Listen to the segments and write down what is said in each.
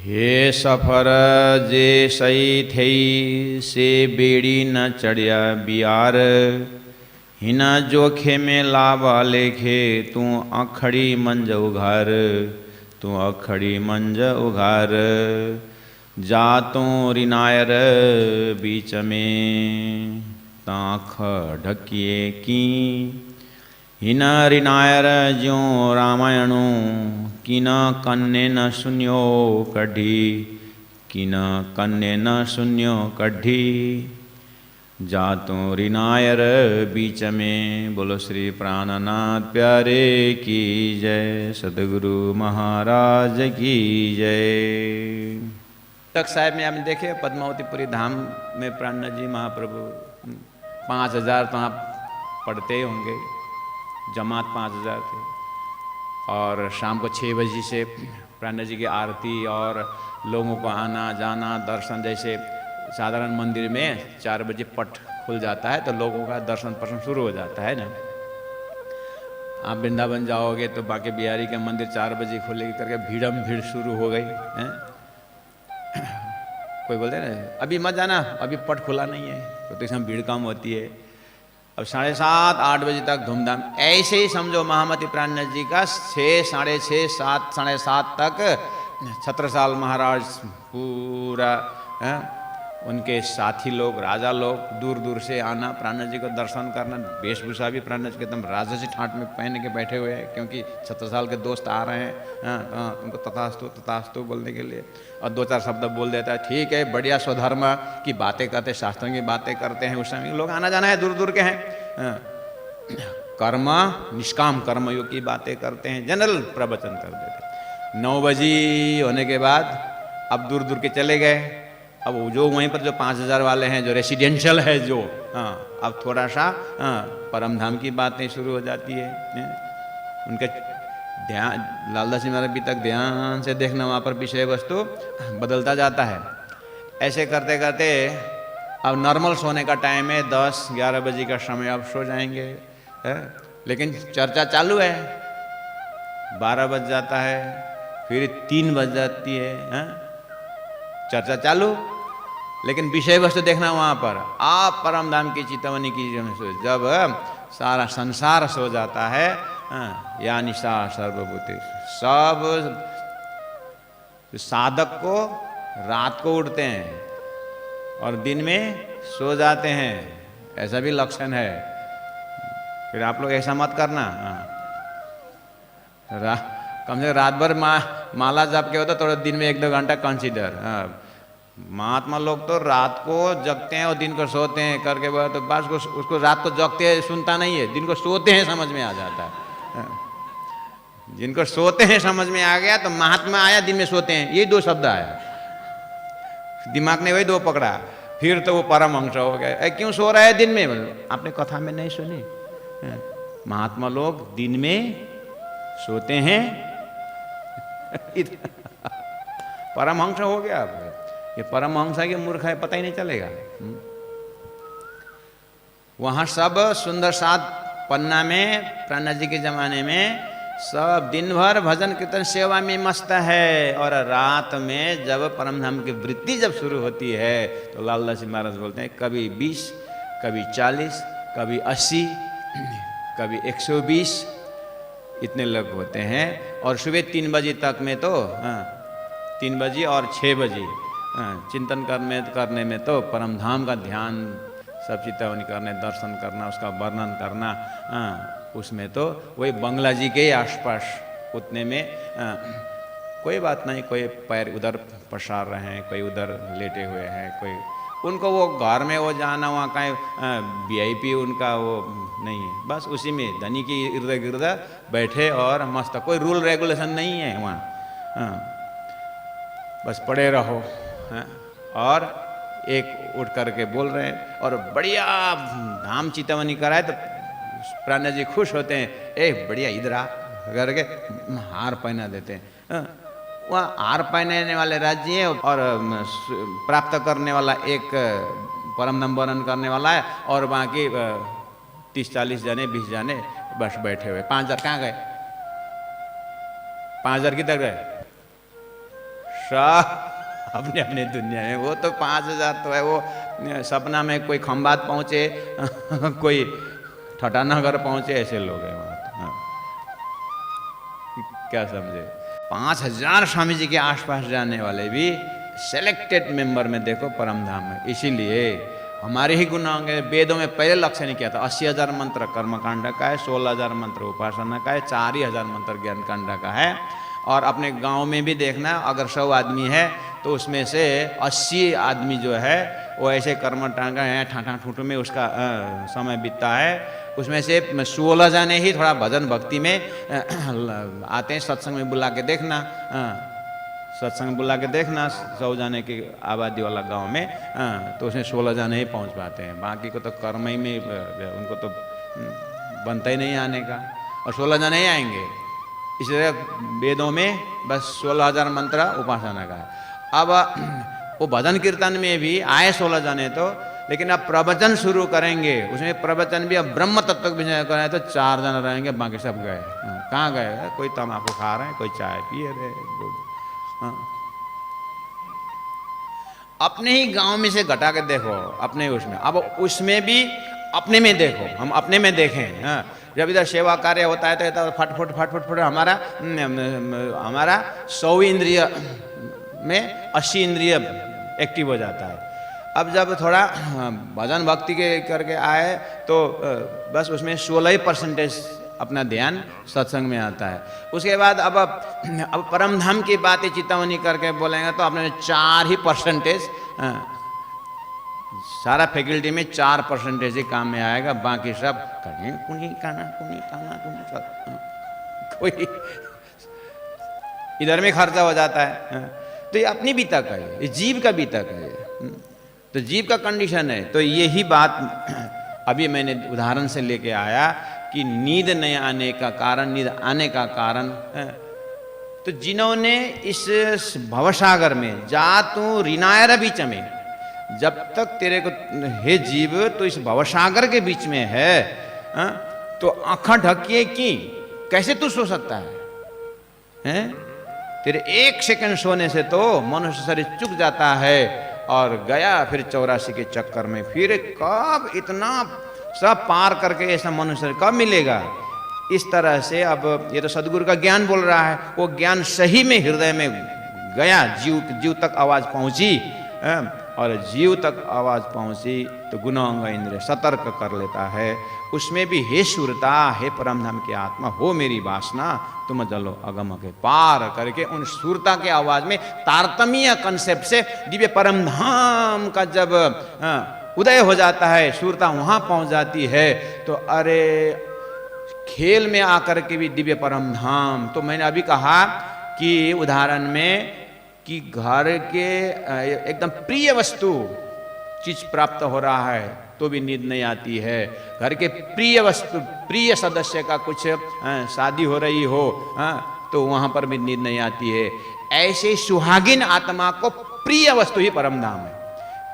हे सफर जे सही थई से बेड़ी न चढ़िया बियार, हिना जोखे में लावा लेखे तू अखड़ी मंज उघार, तू अखड़ी मंज उघार। जा तू रिनायर बीच में ताख ढकिए की, हिना रिनायर ज्यों रामायणु किना कन्ने न सुन्यो कढ़ी, किना कन्ने न सुन्यो कढ़ी। जातो रिनायर बीच में। बोलो श्री प्राणनाथ प्यारे की जय, सदगुरु महाराज की जय। तक साहब में आपने देखे पद्मावतीपुरी धाम में प्राणनाथ जी महाप्रभु 5000 तो आप पढ़ते ही होंगे, जमात 5000 थे। और शाम को 6 बजे से प्राणनाथ जी की आरती और लोगों को आना जाना दर्शन, जैसे साधारण मंदिर में 4 बजे पट खुल जाता है तो लोगों का दर्शन प्रशन शुरू हो जाता है ना। आप वृंदावन जाओगे तो बाके बिहारी के मंदिर 4 बजे खुलेगी करके भीड़म भीड़ शुरू हो गई है। कोई बोलते हैं ना अभी मत जाना, अभी पट खुला नहीं है, तो इसमें भीड़ कम होती है। अब 7:30 8 बजे तक धूमधाम। ऐसे ही समझो महामती प्राणनाथ जी का 6 साढ़े 6 7 साढ़े 7 तक छत्रसाल महाराज पूरा उनके साथी लोग राजा लोग दूर दूर से आना प्राणनाथ जी को दर्शन करना। वेशभूषा भी प्राणनाथ जी के एकदम राजा से ठाट में पहन के बैठे हुए हैं, क्योंकि छत्रसाल के दोस्त आ रहे हैं उनको तथास्तु तथास्तु बोलने के लिए। और 2-4 शब्द बोल देता है, ठीक है बढ़िया स्वधर्म की बातें करते, शास्त्रों की बातें करते हैं। उस समय लोग आना जाना है, दूर दूर के हैं। कर्म निष्काम कर्मयोग की बातें करते हैं, जनरल प्रवचन कर देते। 9 बजे होने के बाद अब दूर दूर के चले गए। अब जो वहीं पर जो 5000 वाले हैं जो रेसिडेंशियल है जो, अब थोड़ा सा परमधाम की बातें शुरू हो जाती है। उनके ध्यान लालदास जी महाराज भी तक ध्यान से देखना, वहाँ पर विषय वस्तु बदलता जाता है। ऐसे करते करते अब नॉर्मल सोने का टाइम है, 10-11 बजे का समय, अब सो जाएंगे लेकिन चर्चा चालू है। 12 बज जाता है, फिर 3 बज जाती है, चर्चा चालू, लेकिन विषय वस्तु देखना वहाँ पर। आप परमधाम की चितवनी की जब सारा संसार सो जाता है, या निशा सर्वभूति, सब साधक को रात को उठते हैं और दिन में सो जाते हैं, ऐसा भी लक्षण है। फिर आप लोग ऐसा मत करना, कम से कम रात भर माला जप के होता, थोड़ा दिन में 1-2 घंटा कंसीडर। महात्मा लोग तो रात को जगते हैं और दिन को सोते हैं करके बोला, तो बस उसको रात को जगते हैं सुनता नहीं है, दिन को सोते हैं समझ में आ जाता है। जिनको सोते हैं समझ में आ गया तो महात्मा आया, दिन में सोते हैं, ये 2 शब्द आया, दिमाग ने वही 2 पकड़ा, फिर तो वो परमहंस हो गया। क्यों सो रहा है दिन में? आपने कथा में नहीं सुनी, महात्मा लोग दिन में सोते हैं। परमहंस हो गया। आप ये परमहंस है कि मूर्ख है पता ही नहीं चलेगा। वहाँ सब सुंदर सात पन्ना में प्राणनाथ जी के जमाने में सब दिन भर भजन कीर्तन सेवा में मस्त है, और रात में जब परमधाम की वृत्ति जब शुरू होती है तो लालदास जी महाराज बोलते हैं कभी 20, कभी 40, कभी 80, कभी 120 इतने लोग होते हैं। और सुबह 3 बजे तक में तो 3 बजे और 6 बजे चिंतन करने में तो परमधाम का ध्यान, सब चितवनी करने, दर्शन करना, उसका वर्णन करना, उसमें तो वही बंगला जी के आसपास उतने में कोई बात नहीं, कोई पैर उधर पसार रहे हैं, कोई उधर लेटे हुए हैं, कोई उनको वो घर में वो जाना, वहाँ कहीं VIP उनका वो नहीं है, बस उसी में धनी की इर्द गिर्द बैठे और मस्त, कोई रूल रेगुलेशन नहीं है वहाँ, बस पड़े रहो। और एक उठ करके बोल रहे हैं और बढ़िया धाम चितवनी कराए तो प्राणनाथ जी खुश होते हैं, बढ़िया इधर आ करके हार पहना देते हैं। वहाँ हार पहनाने वाले राज्य है और प्राप्त करने वाला एक परमधाम वर्णन करने वाला है, और बाकी 30-40 जने 20 जने बस बैठे हुए। 5000 कहाँ गए? 5000 किधर गए? सब अपने अपने दुनिया में। वो तो 5,000 तो है, वो सपना में कोई खंबात पहुंचे कोई ठटानगर पहुंचे, ऐसे लोग हैं वहाँ तो। हाँ। क्या समझे, 5,000 स्वामी जी के आसपास जाने वाले भी सेलेक्टेड मेंबर में देखो परमधाम में। इसीलिए हमारे ही गुण होंगे। वेदों में पहले लक्ष्य नहीं किया था। 80,000 मंत्र कर्मकांड का है, 16,000 मंत्र उपासना का है, 4,000 मंत्र ज्ञान कांड का है। और अपने गांव में भी देखना, अगर 100 आदमी है तो उसमें से 80 आदमी जो है वो ऐसे कर्म टांगा है, ठाठा ठूठू में उसका समय बीतता है। उसमें से 16 जाने ही थोड़ा भजन भक्ति में आते हैं। सत्संग में बुला के देखना, सत्संग बुला के देखना 100 जाने की आबादी वाला गांव में, तो उसमें 16 जाने ही पहुंच पाते हैं। बाकी को तो कर्म ही में उनको तो बनता ही नहीं आने का, और 16 जाने ही आएंगे। इसलिए वेदों में बस 16,000 मंत्र उपासना का है। अब वो भजन कीर्तन में भी आए 16 जाने तो, लेकिन अब प्रवचन शुरू करेंगे, उसमें प्रवचन भी अब ब्रह्म तत्व के विषय करें तो 4 जन रहेंगे, बाकी सब गए। कहाँ गए? कोई तम्बाकू खा रहे हैं, कोई चाय पिए रहे। अपने ही गांव में से घटा के देखो, अपने उसमें। अब उसमें भी अपने में देखो, हम अपने में देखें। जब इधर सेवा कार्य होता है तो फटफट फटफट फट हमारा 100 इंद्रिय में 80 इंद्रिय एक्टिव हो जाता है। अब जब थोड़ा भजन भक्ति के करके आए तो बस उसमें 16% अपना ध्यान सत्संग में आता है। उसके बाद अब परमधाम की बातें चिंतावनी करके बोलेंगे तो अपने 4% सारा फैकल्टी में 4% ही काम में आएगा। बाकी सब कुनी काना कोई इधर में खर्चा हो जाता है। तो ये अपनी बीता का है, ये जीव का बीता का है। तो जीव का कंडीशन है। तो यही बात अभी मैंने उदाहरण से लेके आया कि नींद नहीं आने का कारण, नींद आने का कारण। तो जिन्होंने इस भवसागर में जा तू रिनायर बीच में, जब तक तेरे को हे जीव तो इस भवसागर के बीच में है, तो आंखा ढकिए की कैसे तू सो सकता है? तेरे 1 सेकंड सोने से तो मनुष्य शरीर चुक जाता है और गया फिर 84 के चक्कर में। फिर कब इतना सब पार करके ऐसा मनुष्य कब मिलेगा? इस तरह से अब ये तो सदगुरु का ज्ञान बोल रहा है, वो ज्ञान सही में हृदय में गया, जीव तक आवाज पहुंची। और जीव तक आवाज पहुंची तो गुणांग इंद्रिय सतर्क कर लेता है। उसमें भी हे सुरता, हे परमधाम की आत्मा, हो मेरी वासना, तुम चलो अगम के पार करके उन सुरता के आवाज में तारतम्य कंसेप्ट से दिव्य परमधाम का जब उदय हो जाता है, सुरता वहां पहुंच जाती है। तो अरे खेल में आकर के भी दिव्य परमधाम। तो मैंने अभी कहा कि उदाहरण में कि घर के एकदम प्रिय वस्तु चीज प्राप्त हो रहा है तो भी नींद नहीं आती है। घर के प्रिय वस्तु, प्रिय सदस्य का कुछ शादी हो रही हो तो वहां पर भी नींद नहीं आती है। ऐसे सुहागिन आत्मा को प्रिय वस्तु ही परमधाम है।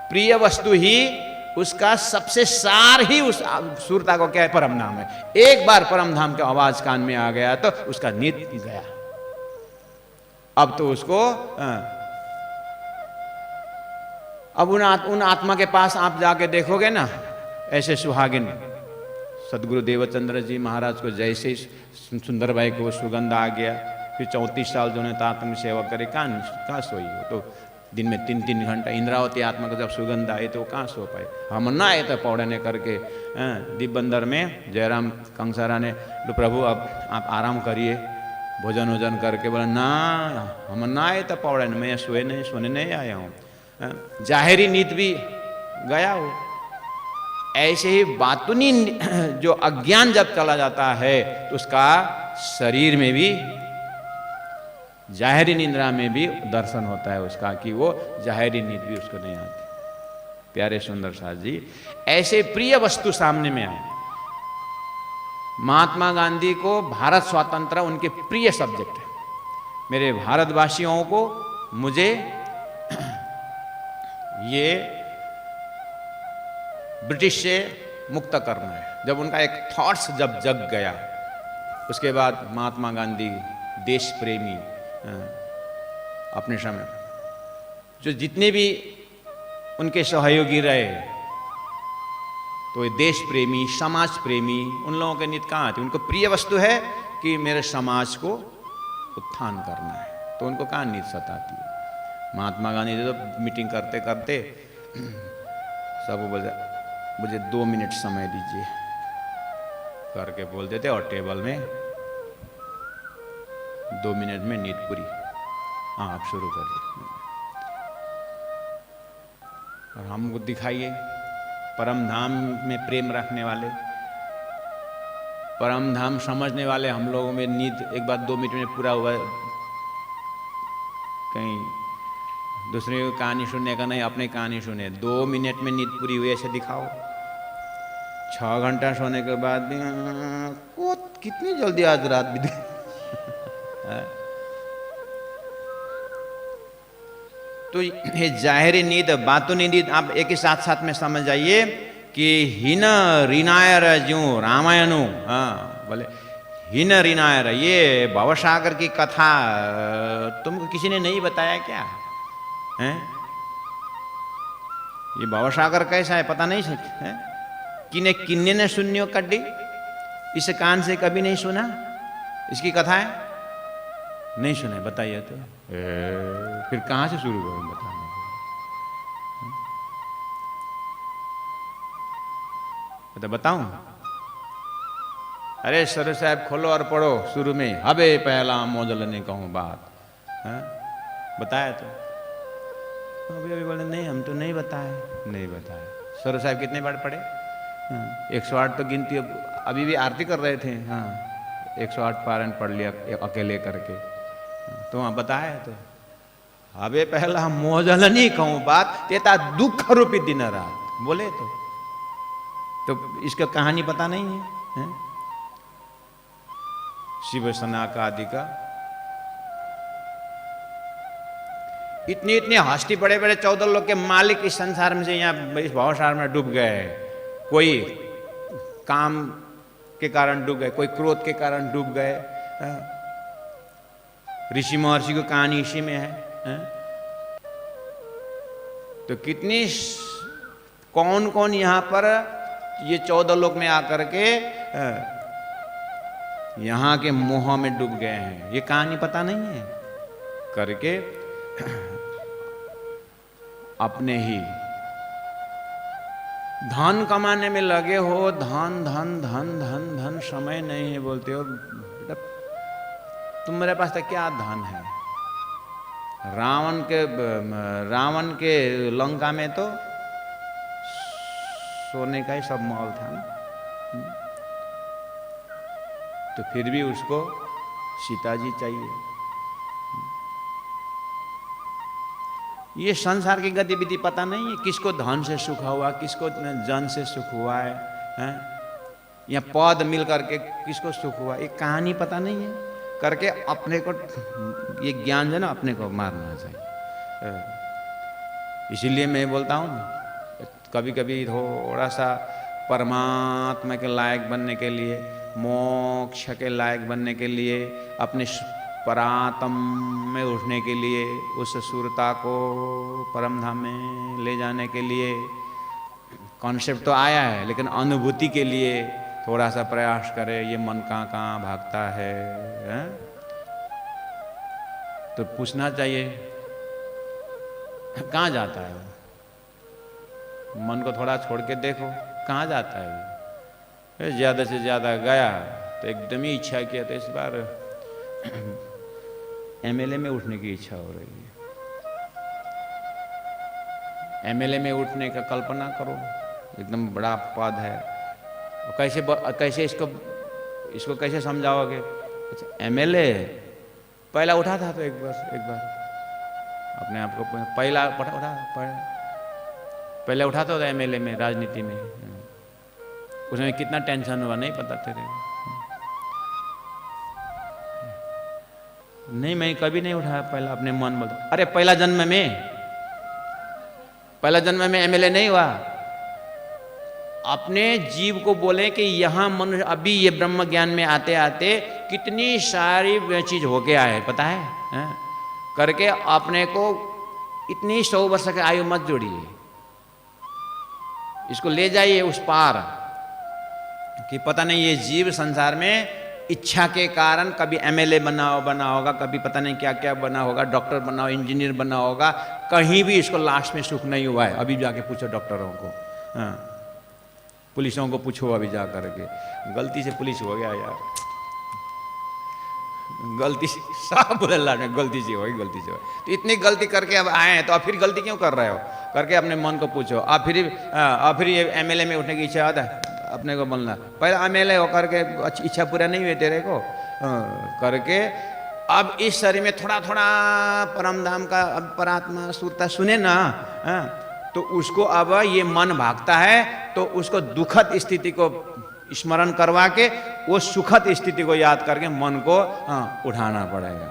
प्रिय वस्तु ही उसका सबसे सार ही उस सुरता को क्या है? परमधाम है। एक बार परमधाम का आवाज कान में आ गया तो उसका नींद गया। अब तो उसको अब उन आत्मा के पास आप जाके देखोगे ना, ऐसे सुहागिन सदगुरु देवचंद्र जी महाराज को जैसे सुंदर भाई को सुगंध आ गया, फिर 34 साल जो ने आत्म सेवा करे, कहाँ सोई हो? तो दिन में 3-3 घंटा इंद्रावती आत्मा को जब सुगंध आई तो कहाँ सो पाए? हम ना आए तो पौड़ने करके दीप बंदर में जयराम कंसारा ने, लो प्रभु अब आप आराम करिए, भोजन वोजन करके। बोला ना, हम ना आए तो पौड़े, मैं सोने नहीं आया हूँ। जाहिरी नींद भी गया हो। ऐसे ही बातुनी जो अज्ञान जब चला जाता है तो उसका शरीर में भी, जाहिरी निंद्रा में भी दर्शन होता है उसका, कि वो जाहिरी नींद भी उसको नहीं आती। प्यारे सुंदर साथ जी, ऐसे प्रिय वस्तु सामने में आए। महात्मा गांधी को भारत स्वतंत्र उनके प्रिय सब्जेक्ट है। मेरे भारतवासियों को मुझे ये ब्रिटिश से मुक्त करना है। जब उनका एक थॉट्स जब जग गया, उसके बाद महात्मा गांधी देश प्रेमी अपने समय जो जितने भी उनके सहयोगी रहे, तो ये देश प्रेमी, समाज प्रेमी, उन लोगों के नीति कहाँ आती? उनको प्रिय वस्तु है कि मेरे समाज को उत्थान करना है, तो उनको कहाँ नीति सताती है। महात्मा गांधी जी तो मीटिंग करते करते सब बोलते मुझे 2 मिनट समय दीजिए करके बोल देते, और टेबल में 2 मिनट में नीति पूरी। हाँ, आप शुरू करिए और हमको दिखाइए। परम धाम में प्रेम रखने वाले, परम धाम समझने वाले हम लोगों में नींद एक बार 2 मिनट में पूरा हुआ। कहीं दूसरे की कहानी सुनने का नहीं, अपनी कहानी सुने। 2 मिनट में नींद पूरी हुई ऐसे दिखाओ। 6 घंटा सोने के बाद भी को कितनी जल्दी आज रात भी तो ये जाहिरी नींद, बातूनी नींद आप एक ही साथ साथ में समझ जाइए कि हिन ऋणायर ज्यों रामायणु, हाँ बोले हिन ऋणायर, ये भवसागर की कथा तुमको किसी ने नहीं बताया क्या है? ये भवसागर कैसा है पता नहीं है? किन्ने ने सुनियो कड्डी, इस कान से कभी नहीं सुना इसकी कथा है? नहीं सुना, बताइए तो फिर कहां से शुरू करूं बताने? तो बताऊं? अरे सर साहब खोलो और पढ़ो शुरू में, हबे पहला मोजल ने कहूं बात है? बताया तो अभी बोले नहीं हम तो नहीं बताए। नहीं बताए। सर साहब कितने बार पढ़े? 108 तो गिनती, अभी भी आरती कर रहे थे। हाँ, 108 पारायण पढ़ लिया अकेले करके। तो वहाँ बताया तो हबे पहला मोजल नहीं कहूं बात, तेता दुख रूपी दिन रात बोले तो इसका कहानी पता नहीं है? शिव सनाका आदि का इतनी इतनी हस्ती, बड़े बड़े 14 लोग के मालिक इस संसार में से यहाँ इस भावसार में डूब गए। कोई काम के कारण डूब गए, कोई क्रोध के कारण डूब गए। ऋषि महर्षि की कहानी इसी में है। तो कितनी कौन कौन यहाँ पर ये 14 लोग में आकर के यहाँ के मोह में डूब गए हैं, ये कहानी पता नहीं है करके अपने ही धन कमाने में लगे हो। धन धन धन धन धन, समय नहीं है बोलते हो। तुम्हारे पास तो क्या धन है? रावण के लंका में तो सोने का ही सब महल था ना, तो फिर भी उसको सीता जी चाहिए। ये संसार की गतिविधि पता नहीं है, किसको धन से सुख हुआ, किसको जन से सुख हुआ है? या पद मिल करके किसको सुख हुआ, ये कहानी पता नहीं है करके अपने को ये ज्ञान जो है ना अपने को मारना चाहिए। इसीलिए मैं बोलता हूँ कभी कभी थोड़ा सा परमात्मा के लायक बनने के लिए, मोक्ष के लायक बनने के लिए, अपने परात्म में उठने के लिए, उस सुरता को परम धाम में ले जाने के लिए कॉन्सेप्ट तो आया है, लेकिन अनुभूति के लिए थोड़ा सा प्रयास करे। ये मन कहाँ कहाँ भागता है? तो पूछना चाहिए कहाँ जाता है वो? मन को थोड़ा छोड़ के देखो कहाँ जाता है ये। ज़्यादा से ज़्यादा गया तो एकदम ही इच्छा किया, तो इस बार एमएलए में उठने की इच्छा हो रही है। एमएलए में उठने का कल्पना करो, एकदम बड़ा पद है। और कैसे इसको कैसे समझाओगे? अच्छा, एमएलए पहला उठा था तो एक बार अपने आप को पहले उठाता था एमएलए में, राजनीति में। उसमें कितना टेंशन हुआ नहीं पता तेरे? नहीं, मैं कभी नहीं उठाया पहला। अपने मन बोलता अरे पहला जन्म में एमएलए नहीं हुआ। अपने जीव को बोले कि यहाँ मनुष्य अभी ये ब्रह्म ज्ञान में आते आते कितनी सारी चीज होके आए पता है? करके अपने को इतनी 100 वर्ष की आयु मत जोड़िए, इसको ले जाइए उस पार कि पता नहीं ये जीव संसार में इच्छा के कारण कभी एमएलए बना होगा, कभी पता नहीं क्या क्या बना होगा, डॉक्टर बना हो, इंजीनियर बना होगा, कहीं भी इसको लास्ट में सुख नहीं हुआ है। अभी जाके पूछो डॉक्टरों को, हाँ, पुलिसों को पूछो अभी जा करके, गलती से पुलिस हो गया यार, गलती से साफ बोले गलती से होगी, गलती से हो, तो इतनी गलती करके अब आए हैं तो अब फिर गलती क्यों कर रहे हो करके अपने मन को पूछो। अब फिर ये एमएलए में उठने की इच्छा आता है अपने को बनना, पहले एमएलए हो करके इच्छा पूरा नहीं हुई तेरे को करके अब इस शरीर में थोड़ा थोड़ा परम धाम का अब परात्मा सुरता सुने ना, तो उसको अब ये मन भागता है तो उसको दुखद स्थिति को स्मरण करवा के वो सुखद स्थिति को याद करके मन को उठाना पड़ेगा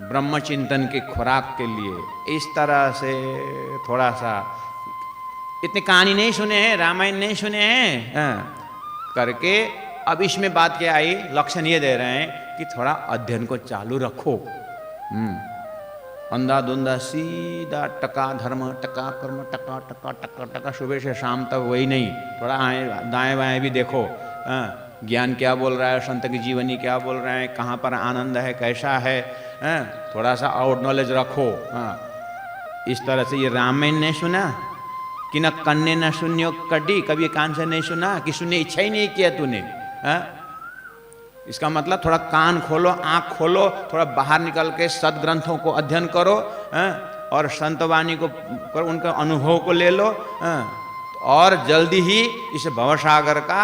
ब्रह्म चिंतन की खुराक के लिए। इस तरह से थोड़ा सा, इतनी कहानी नहीं सुने हैं, रामायण नहीं सुने हैं करके अब इसमें बात क्या आई, लक्षण ये दे रहे हैं कि थोड़ा अध्ययन को चालू रखो। अंधा धुंधा सीधा टका धर्म टका कर्म टका टका टका टका सुबह से शाम तक वही नहीं, थोड़ा दाएं बाएं भी देखो, ज्ञान क्या बोल रहा है, संत की जीवनी क्या बोल रहे हैं, कहाँ पर आनंद है, कैसा है, थोड़ा सा आउट नॉलेज रखो। इस तरह से ये रामायण नहीं सुना कि न कन्ने न सुनियो कड्डी, कभी कान से नहीं सुना कि सुनने इच्छा ही नहीं किया तूने। इसका मतलब थोड़ा कान खोलो, आंख खोलो, थोड़ा बाहर निकल के सदग्रंथों को अध्ययन करो और संतवाणी को उनका अनुभव को ले लो और जल्दी ही इस भवसागर का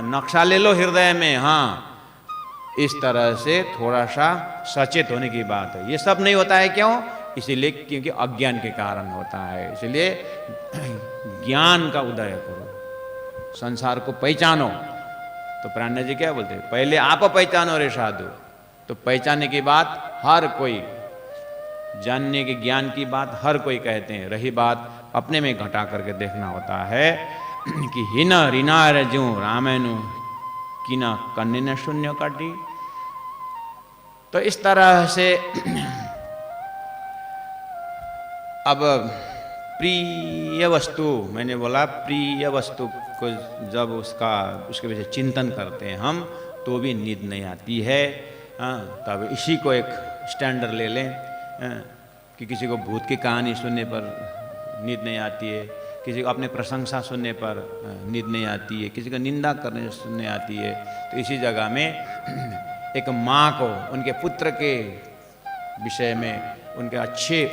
नक्शा ले लो हृदय में। हाँ, इस तरह से थोड़ा सा सचेत होने की बात है। ये सब नहीं होता है क्यों? इसीलिए क्योंकि अज्ञान के कारण होता है। इसलिए ज्ञान का उदय करो, संसार को पहचानो। तो प्राणनाथ जी क्या बोलते हैं, पहले आप पहचानो रे साधु। तो पहचानने की बात हर कोई, जानने के ज्ञान की बात हर कोई कहते हैं, रही बात अपने में घटा करके देखना होता है कि हिन रिना रजू रामेनु किना कन्ने न शून्य काटी। तो इस तरह से अब प्रिय वस्तु, मैंने बोला प्रिय वस्तु को जब उसके वजह चिंतन करते हैं हम तो भी नींद नहीं आती है। तब इसी को एक स्टैंडर्ड ले लें कि किसी को भूत की कहानी सुनने पर नींद नहीं आती है, किसी को अपने प्रशंसा सुनने पर नींद नहीं आती है, किसी को निंदा करने सुनने आती है। तो इसी जगह में एक माँ को उनके पुत्र के विषय में, उनके अच्छे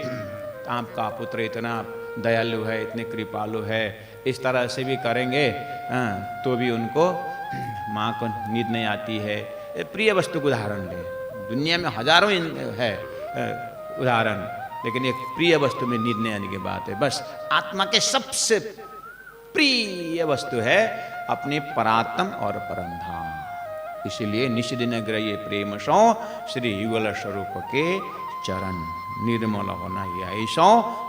आपका पुत्र इतना दयालु है, इतने कृपालु है, इस तरह से भी करेंगे तो भी उनको माँ को नींद नहीं आती है। प्रिय वस्तु को उदाहरण लें, दुनिया में हजारों है उदाहरण, लेकिन एक प्रिय वस्तु में नींद नहीं आने की बात है। बस आत्मा के सबसे प्रिय वस्तु है अपने परात्म और परम धाम। इसीलिए निष्दिन ग्रह्य प्रेम सो श्री युगल स्वरूप के चरण निर्मल होना ही ऐसा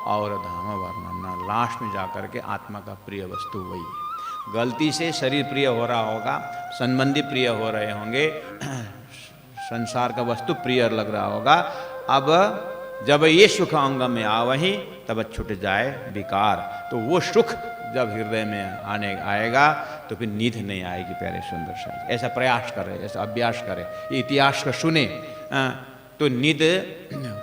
और धाम वर्णन। लास्ट में जाकर के आत्मा का प्रिय वस्तु वही है। गलती से शरीर प्रिय हो रहा होगा, संबंधी प्रिय हो रहे होंगे, संसार का वस्तु प्रिय लग रहा होगा। अब जब ये सुख अंग में आवही तब छूट जाए विकार, तो वो सुख जब हृदय में आएगा तो फिर नींद नहीं आएगी। प्यारे सुंदर साहब ऐसा प्रयास करें, ऐसा अभ्यास करें, इतिहास को सुने तो नींद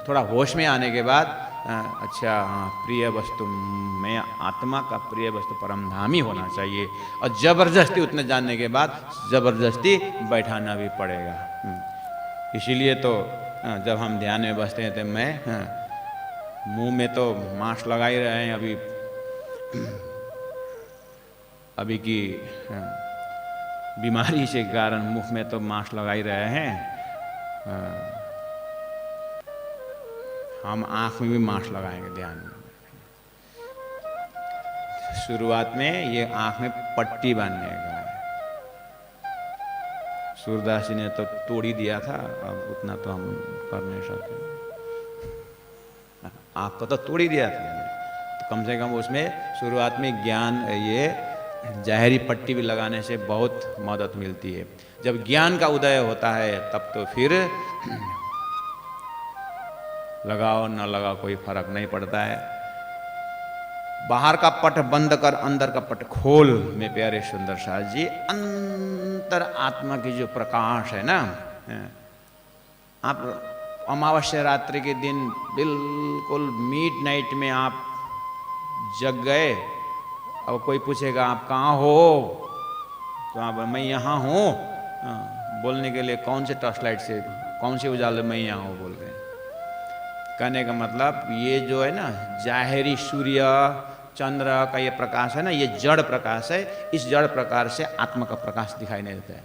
थोड़ा होश में आने के बाद अच्छा हाँ, प्रिय वस्तु में आत्मा का प्रिय वस्तु परमधामी होना चाहिए। और जबरदस्ती उतने जानने के बाद जबरदस्ती बैठाना भी पड़ेगा। इसीलिए तो जब हम ध्यान में बसते हैं तो मैं मुंह में तो मास्क लगा ही रहे हैं अभी की बीमारी से कारण मुख में तो मास्क लगा ही रहे हैं। हम आँख में भी मास्क लगाएंगे ध्यान में। शुरुआत में ये आँख में पट्टी बांधने का है। सूरदास जी ने तो तोड़ ही दिया था, अब उतना तो हम कर नहीं सकते। आँख को तो तोड़ ही दिया था, तो कम से कम उसमें शुरुआत में ज्ञान ये जाहिरी पट्टी भी लगाने से बहुत मदद मिलती है। जब ज्ञान का उदय होता है तब तो फिर लगाओ न लगाओ कोई फर्क नहीं पड़ता है। बाहर का पट बंद कर अंदर का पट खोल में प्यारे सुंदर साथ जी, अंतर आत्मा की जो प्रकाश है ना, आप अमावस्या रात्रि के दिन बिल्कुल मिडनाइट में आप जग गए, अब कोई पूछेगा आप कहाँ हो, तो आप मैं यहाँ हूँ बोलने के लिए कौन से टॉर्च लाइट से, कौन से उजाले मैं यहाँ हूँ बोल रहे हैं। कहने का मतलब ये जो है ना जाहिरी सूर्य चंद्र का ये प्रकाश है ना, ये जड़ प्रकाश है, इस जड़ प्रकाश से आत्मा का प्रकाश दिखाई नहीं देता है।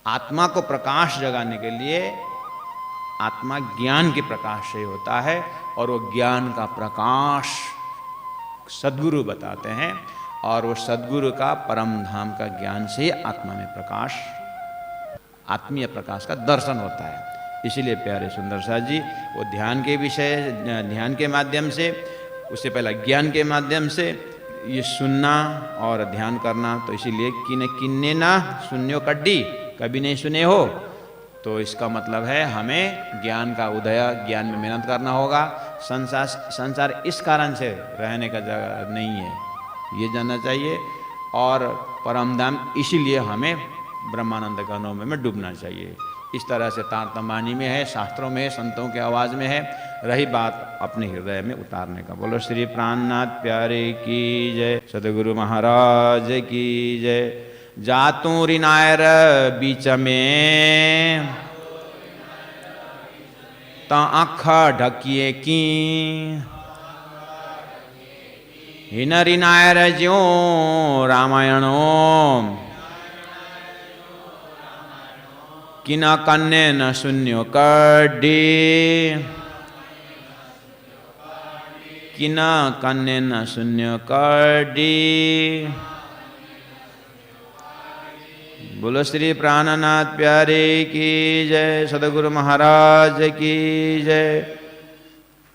आत्मा को प्रकाश जगाने के लिए आत्मा ज्ञान के प्रकाश से होता है, और वो ज्ञान का प्रकाश सद्गुरु बताते हैं, और वो सद्गुरु का परम धाम का ज्ञान से आत्मा में प्रकाश, आत्मीय प्रकाश का दर्शन होता है। इसीलिए प्यारे सुंदर साथ जी वो ध्यान के विषय, ध्यान के माध्यम से, उससे पहले ज्ञान के माध्यम से ये सुनना और ध्यान करना, तो इसीलिए किन्ने ना सुन्यो कड्डी, कभी नहीं सुने हो, तो इसका मतलब है हमें ज्ञान का उदय, ज्ञान में मेहनत करना होगा। संसार इस कारण से रहने का जगह नहीं है, ये जानना चाहिए, और परमधाम इसीलिए हमें ब्रह्मानंद का अनुभव में डूबना चाहिए। इस तरह से तारतम्बानी में है, शास्त्रों में है, संतों के आवाज़ में है, रही बात अपने हृदय में उतारने का। बोलो श्री प्राणनाथ प्यारे की जय, सतगुरु महाराज की जय। जातू रिनायर बीच में ता आँखा ढकिए की, हिन रिनायर ज्यों रामायणों, किना कन्ने न शून्यो कड्डी, किना कन्ने न शून्यो कड्डी। बोलो श्री प्राणनाथ प्यारे की जय, सदगुरु महाराज की जय,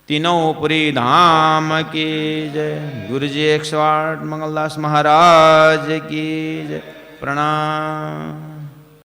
तीनों पुरी धाम की जय, गुरु जी 108 मंगलदास महाराज की जय। प्रणाम।